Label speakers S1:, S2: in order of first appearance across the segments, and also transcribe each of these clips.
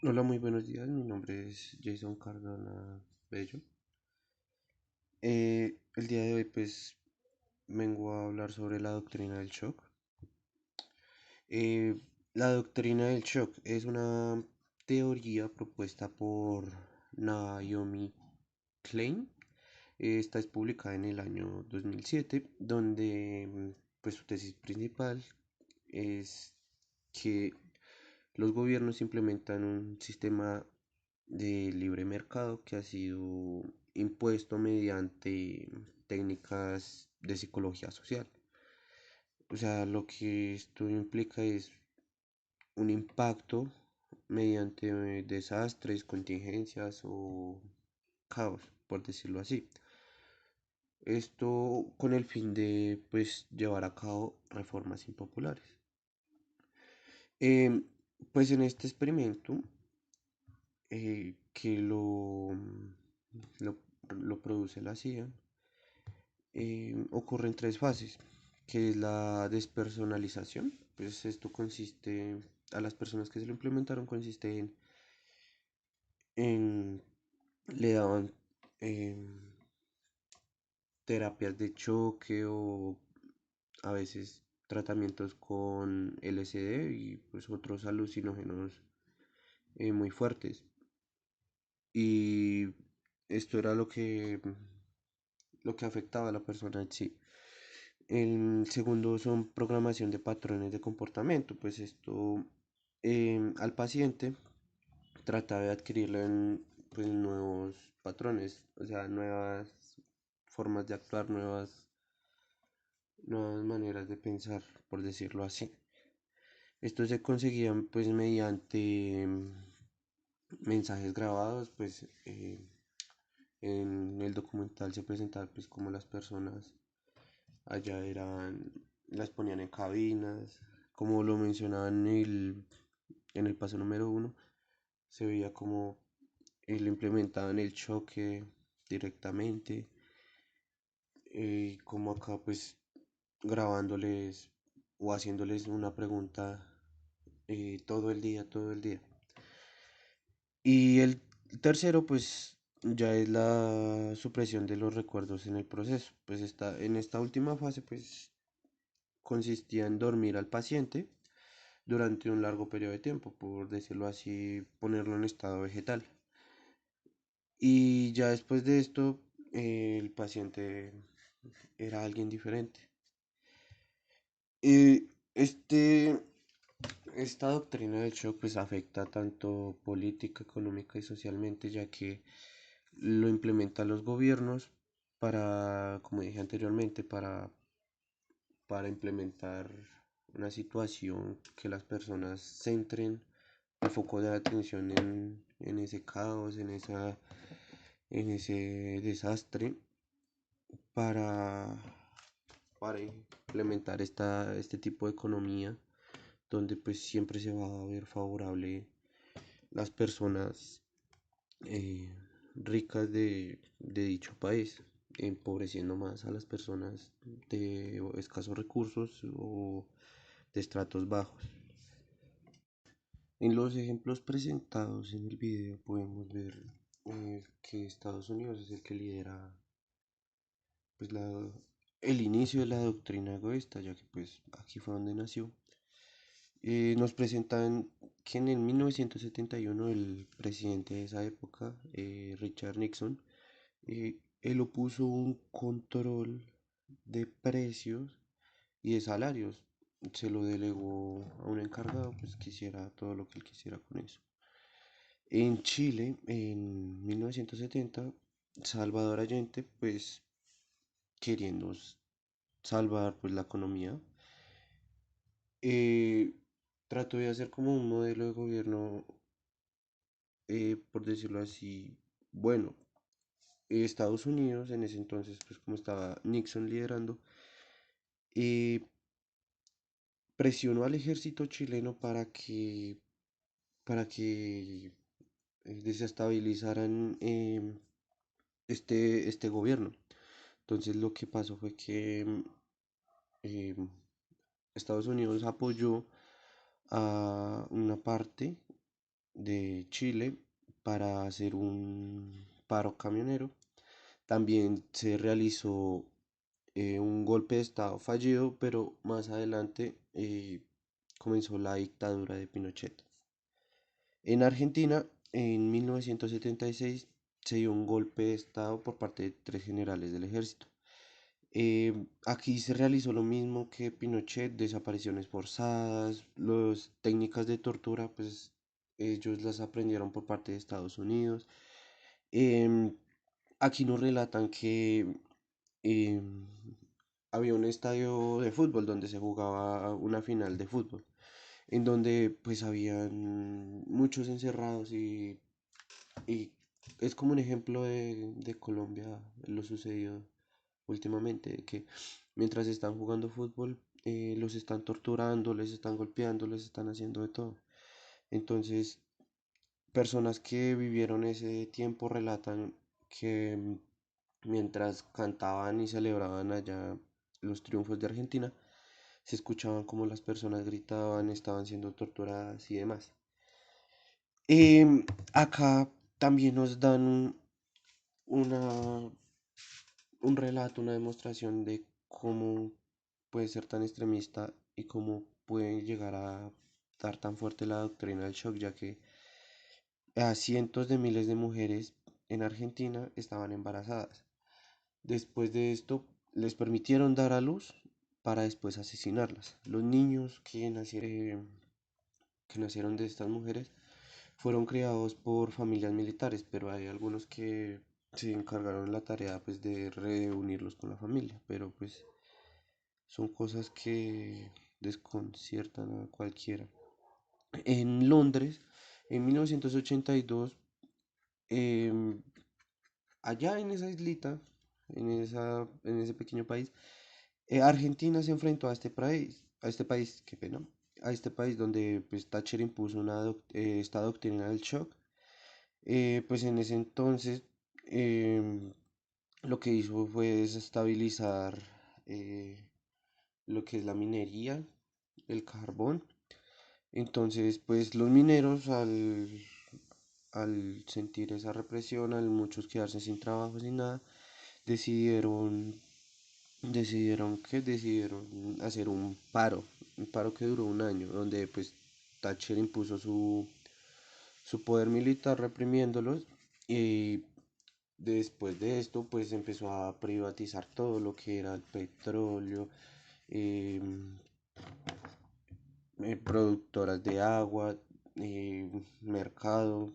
S1: Hola, muy buenos días. Mi nombre es Jason Cardona Bello. El día de hoy, pues, vengo a hablar sobre la doctrina del shock. Eh, la doctrina del shock es una teoría propuesta por Naomi Klein. Esta es publicada en el año 2007, donde, pues, su tesis principal es que los gobiernos implementan un sistema de libre mercado que ha sido impuesto mediante técnicas de psicología social. O sea, lo que esto implica es un impacto mediante desastres, contingencias o caos, por decirlo así. Esto con el fin de, pues, llevar a cabo reformas impopulares. Em, pues en este experimento que lo, lo produce la CIA, ocurre en tres fases, que es la despersonalización. Pues esto consiste, a las personas que se lo implementaron, consiste en le daban em, terapias de choque o a veces tratamientos con LSD y pues otros alucinógenos muy fuertes. Y esto era lo que afectaba a la persona en sí. El segundo son programación de patrones de comportamiento, pues esto al paciente trata de adquirirle pues, nuevos patrones, o sea, nuevas formas de actuar, nuevas maneras de pensar, por decirlo así. Esto se conseguían pues mediante mensajes grabados, pues en el documental se presentaba pues como las personas allá las ponían en cabinas, como lo mencionaban en el paso número uno, se veía como le implementaban el choque directamente, como acá pues grabándoles o haciéndoles una pregunta todo el día. Y el tercero pues ya es la supresión de los recuerdos en el proceso. Pues en esta última fase pues consistía en dormir al paciente durante un largo periodo de tiempo, por decirlo así, ponerlo en estado vegetal. Y ya después de esto, el paciente era alguien diferente. Y esta doctrina del shock pues afecta tanto política, económica y socialmente, ya que lo implementan los gobiernos para, como dije anteriormente, para implementar una situación que las personas centren el foco de atención en ese caos, en ese desastre, para, para implementar este tipo de economía donde pues siempre se va a ver favorable las personas eh, ricas de dicho país, empobreciendo más a las personas de escasos recursos o de estratos bajos. En los ejemplos presentados en el video podemos ver que Estados Unidos es el que lidera pues, el inicio de la doctrina egoísta, ya que pues aquí fue donde nació. Nos presentan que en el 1971 el presidente de esa época, Richard Nixon, él opuso un control de precios y de salarios. Se lo delegó a un encargado, pues que hiciera todo lo que él quisiera con eso. En Chile, en 1970, Salvador Allende, pues queriendo salvar pues la economía, eh, trató de hacer como un modelo de gobierno, por decirlo así, bueno. Estados Unidos en ese entonces, pues como estaba Nixon liderando, eh, presionó al ejército chileno para que desestabilizaran este gobierno. Entonces lo que pasó fue que eh, Estados Unidos apoyó a una parte de Chile para hacer un paro camionero. También se realizó un golpe de estado fallido, pero más adelante comenzó la dictadura de Pinochet. En Argentina, en 1976, se dio un golpe de estado por parte de tres generales del ejército. Aquí se realizó lo mismo que Pinochet, desapariciones forzadas, las técnicas de tortura, pues ellos las aprendieron por parte de Estados Unidos. Em, Aquí nos relatan que em, había un estadio de fútbol donde se jugaba una final de fútbol, en donde pues habían muchos encerrados y es como un ejemplo de Colombia lo sucedido últimamente, que mientras están jugando fútbol, los están torturando, les están golpeando, les están haciendo de todo. Entonces, personas que vivieron ese tiempo relatan que mientras cantaban y celebraban allá los triunfos de Argentina, se escuchaban como las personas gritaban, estaban siendo torturadas y demás. Acá también nos dan una, un relato, una demostración de cómo puede ser tan extremista y cómo puede llegar a dar tan fuerte la doctrina del shock, ya que a cientos de miles de mujeres en Argentina estaban embarazadas. Después de esto, les permitieron dar a luz para después asesinarlas. Los niños que nacieron de estas mujeres fueron criados por familias militares, pero hay algunos que se encargaron la tarea pues de reunirlos con la familia, pero pues son cosas que desconciertan a cualquiera. En Londres, en 1982, em, allá en esa islita, en ese pequeño país, Argentina se enfrentó a este país, qué pena, a este país donde pues Thatcher impuso esta doctrina del shock. Pues en ese entonces lo que hizo fue desestabilizar eh, lo que es la minería, el carbón. Entonces, pues los mineros al sentir esa represión, al muchos quedarse sin trabajo, sin nada, decidieron, decidieron hacer un paro que duró un año, donde pues Thatcher impuso su poder militar reprimiéndolos y después de esto pues empezó a privatizar todo lo que era el petróleo, em, productoras de agua, mercado,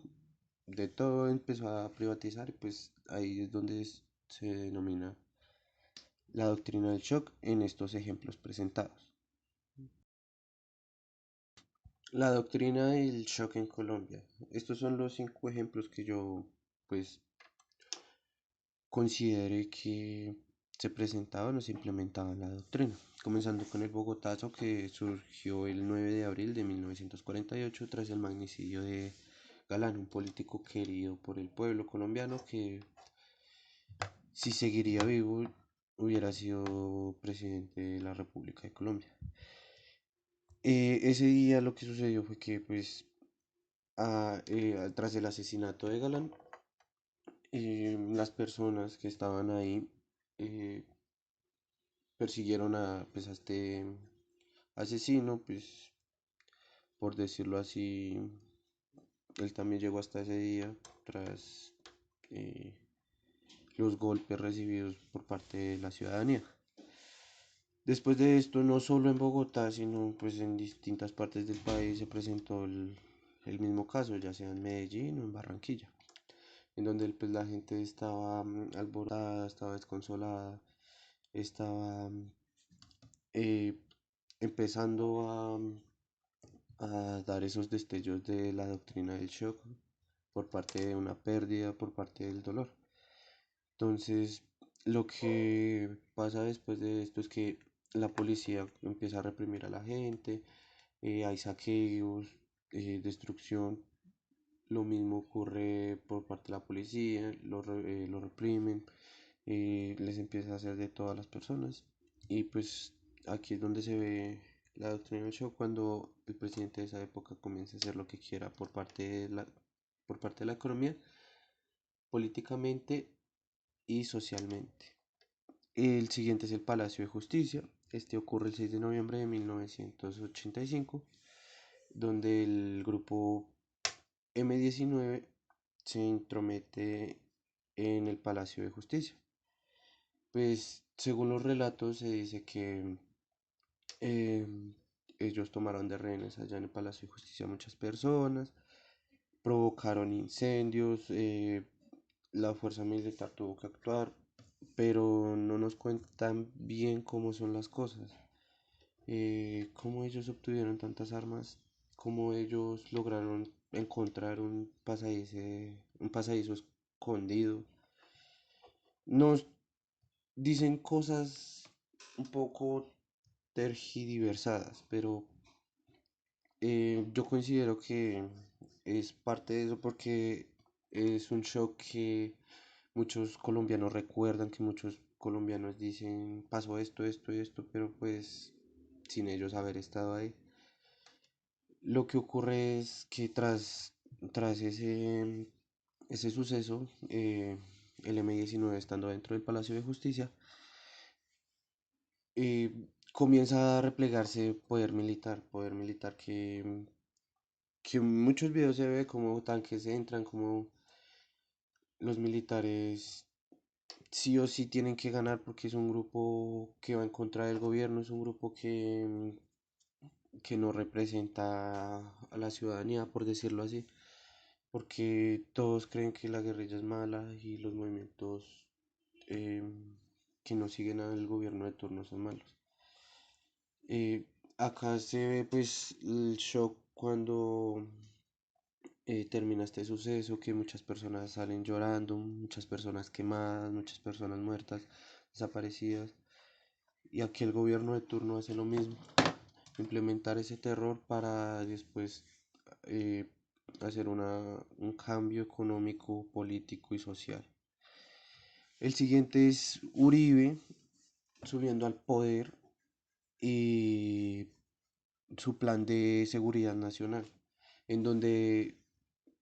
S1: de todo empezó a privatizar y pues ahí es donde se denomina la doctrina del shock en estos ejemplos presentados. La doctrina del shock en Colombia. Estos son los cinco ejemplos que yo pues considere que se presentaban o se implementaban la doctrina, comenzando con el Bogotazo que surgió el 9 de abril de 1948 tras el magnicidio de Galán, un político querido por el pueblo colombiano que si seguiría vivo hubiera sido presidente de la República de Colombia. Ese día lo que sucedió fue que pues tras el asesinato de Galán, las personas que estaban ahí eh, persiguieron pues, a este asesino, pues por decirlo así, él también llegó hasta ese día tras eh, los golpes recibidos por parte de la ciudadanía. Después de esto, no solo en Bogotá, sino pues en distintas partes del país se presentó el mismo caso, ya sea en Medellín o en Barranquilla, en donde pues, la gente estaba alborotada, estaba desconsolada, estaba eh, empezando a dar esos destellos de la doctrina del shock por parte de una pérdida, por parte del dolor. Entonces, lo que pasa después de esto es que la policía empieza a reprimir a la gente, hay saqueos, destrucción. Lo mismo ocurre por parte de la policía, lo reprimen, les empieza a hacer de todas las personas. Y pues aquí es donde se ve La doctrina del shock cuando el presidente de esa época comienza a hacer lo que quiera por parte de la economía, políticamente y socialmente. El siguiente es el Palacio de Justicia. Este ocurre el 6 de noviembre de 1985, donde el grupo M-19 se intromete en el Palacio de Justicia. Pues según los relatos se dice que eh, ellos tomaron de rehenes allá en el Palacio de Justicia a muchas personas, provocaron incendios, la fuerza militar tuvo que actuar, pero no nos cuentan bien cómo son las cosas, cómo ellos obtuvieron tantas armas, cómo ellos lograron encontrar un pasadizo escondido. Nos dicen cosas un poco tergiversadas, pero yo considero que es parte de eso porque es un shock que muchos colombianos recuerdan, que muchos colombianos dicen pasó esto, esto y esto, pero pues sin ellos haber estado ahí. Lo que ocurre es que tras ese suceso, el M-19 estando dentro del Palacio de Justicia, eh, comienza a replegarse poder militar que en muchos videos se ve como tanques entran, como los militares sí o sí tienen que ganar porque es un grupo que va en contra del gobierno, es un grupo que no representa a la ciudadanía, por decirlo así, porque todos creen que la guerrilla es mala y los movimientos eh, que no siguen al gobierno de turno son malos. Eh, Acá se ve pues el shock cuando termina este suceso, que muchas personas salen llorando, muchas personas quemadas, muchas personas muertas, desaparecidas. Y aquí el gobierno de turno hace lo mismo, implementar ese terror para después eh, hacer un cambio económico, político y social. El siguiente es Uribe subiendo al poder y su plan de seguridad nacional, en donde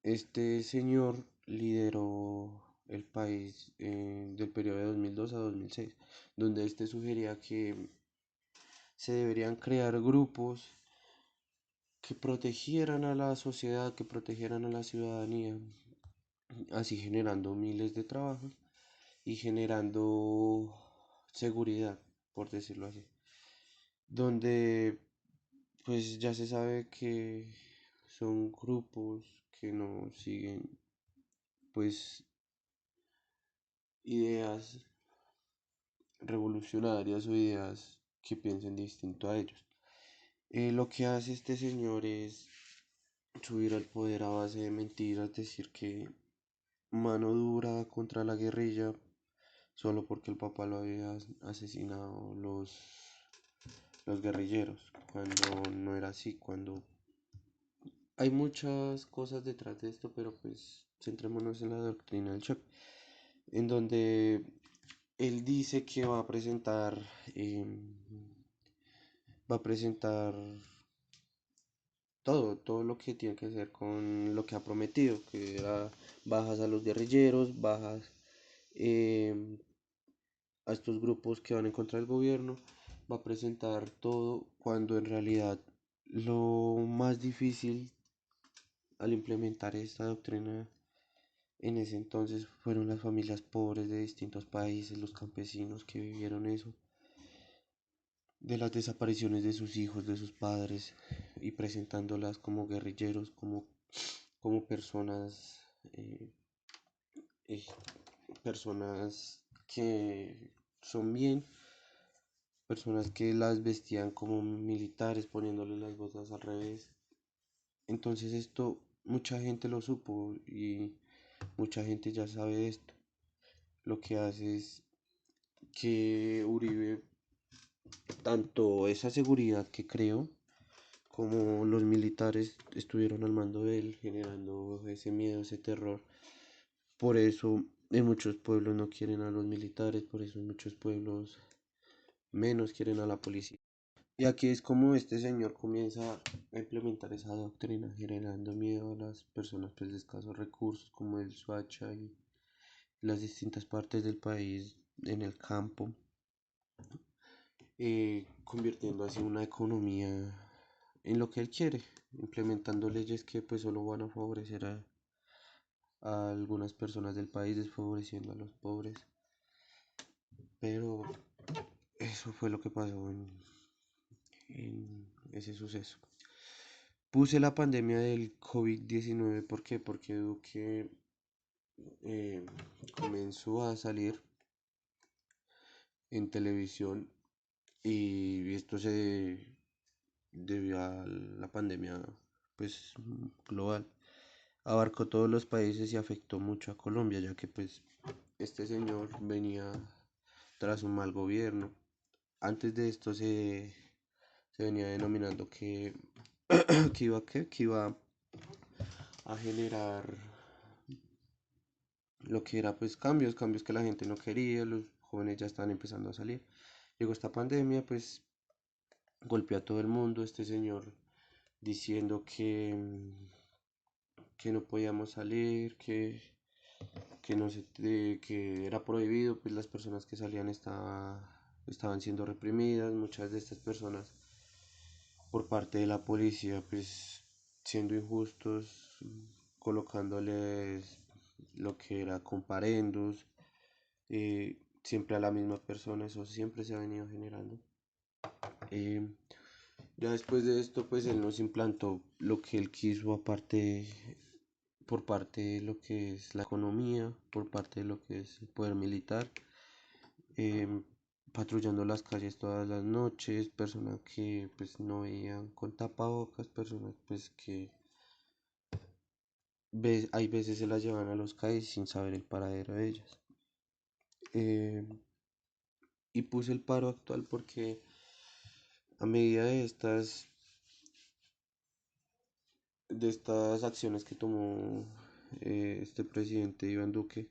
S1: este señor lideró el país del periodo de 2002 a 2006, donde este sugería que se deberían crear grupos que protegieran a la sociedad, que protegieran a la ciudadanía, así generando miles de trabajos y generando seguridad, por decirlo así, donde pues ya se sabe que son grupos que no siguen pues ideas revolucionarias o ideas que piensen distinto a ellos. Lo que hace este señor es subir al poder a base de mentiras, decir que mano dura contra la guerrilla solo porque el papá lo había asesinado los guerrilleros, cuando no era así, cuando hay muchas cosas detrás de esto, pero pues centrémonos en la doctrina del shock, en donde él dice que va a presentar todo lo que tiene que ver con lo que ha prometido, que era bajas a los guerrilleros, bajas em, a estos grupos que van en contra del gobierno, va a presentar todo cuando en realidad lo más difícil al implementar esta doctrina en ese entonces fueron las familias pobres de distintos países, los campesinos que vivieron eso, de las desapariciones de sus hijos, de sus padres, y presentándolas como guerrilleros, como eh, eh, personas que son bien, personas que las vestían como militares, poniéndole las botas al revés. Entonces esto mucha gente lo supo y mucha gente ya sabe esto. Lo que hace es que Uribe, tanto esa seguridad que creó, como los militares estuvieron al mando de él, generando ese miedo, ese terror. Por eso en muchos pueblos no quieren a los militares, por eso en muchos pueblos menos quieren a la policía. Y aquí es como este señor comienza a implementar esa doctrina, generando miedo a las personas pues, de escasos recursos, como el Suacha y las distintas partes del país en el campo, convirtiendo así una economía en lo que él quiere, implementando leyes que pues solo van a favorecer a algunas personas del país, desfavoreciendo a los pobres. Pero eso fue lo que pasó en ese suceso. Puse la pandemia del COVID-19, ¿por qué? Porque Duque eh, comenzó a salir en televisión y esto se debió a la pandemia pues global. Abarcó todos los países y afectó mucho a Colombia, ya que pues este señor venía tras un mal gobierno. Antes de esto se venía denominando que, que iba a generar lo que era pues cambios que la gente no quería, los jóvenes ya estaban empezando a salir. Llegó esta pandemia, pues golpeó a todo el mundo, este señor diciendo que no podíamos salir, que no se, que era prohibido, pues las personas que salían estaban siendo reprimidas, muchas de estas personas por parte de la policía, pues siendo injustos, colocándoles lo que era comparendos, siempre a la misma persona, eso siempre se ha venido generando. Eh, ya después de esto, pues él nos implantó lo que él quiso, aparte, por parte de lo que es la economía, por parte de lo que es el poder militar, em, patrullando las calles todas las noches, personas que pues no veían con tapabocas, personas pues que hay veces se las llevan a los calles sin saber el paradero de ellas. Em, y puse el paro actual porque a medida de estas acciones que tomó este presidente Iván Duque,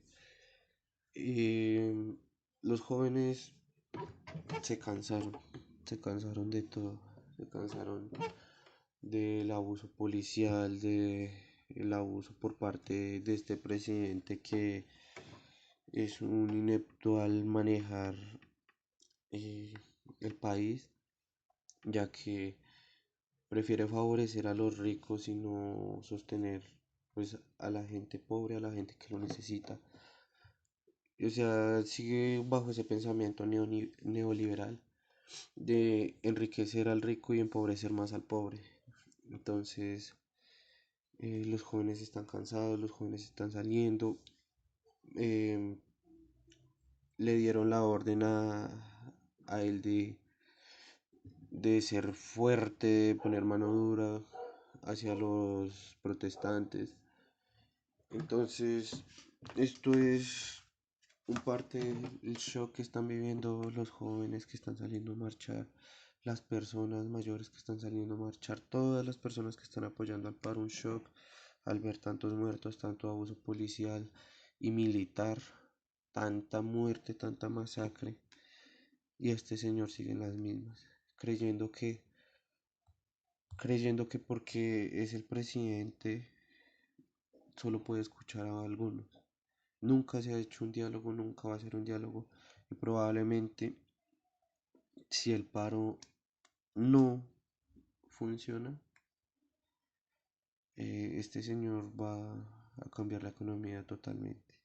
S1: em, los jóvenes se cansaron, se cansaron de todo, se cansaron del abuso policial, de el abuso por parte de este presidente que es un inepto al manejar eh, el país, ya que prefiere favorecer a los ricos y no sostener pues a la gente pobre, a la gente que lo necesita. O sea, sigue bajo ese pensamiento neoliberal de enriquecer al rico y empobrecer más al pobre. Entonces, los jóvenes están cansados, los jóvenes están saliendo. em, Le dieron la orden a él de ser fuerte, de poner mano dura hacia los protestantes. Entonces, esto es un parte del shock que están viviendo los jóvenes que están saliendo a marchar, las personas mayores que están saliendo a marchar, todas las personas que están apoyando al paro, un shock al ver tantos muertos, tanto abuso policial y militar, tanta muerte, tanta masacre. Y este señor sigue en las mismas, creyendo que, creyendo que porque es el presidente solo puede escuchar a algunos. Nunca se ha hecho un diálogo, nunca va a ser un diálogo. Y probablemente si el paro no funciona, este señor va a cambiar la economía totalmente.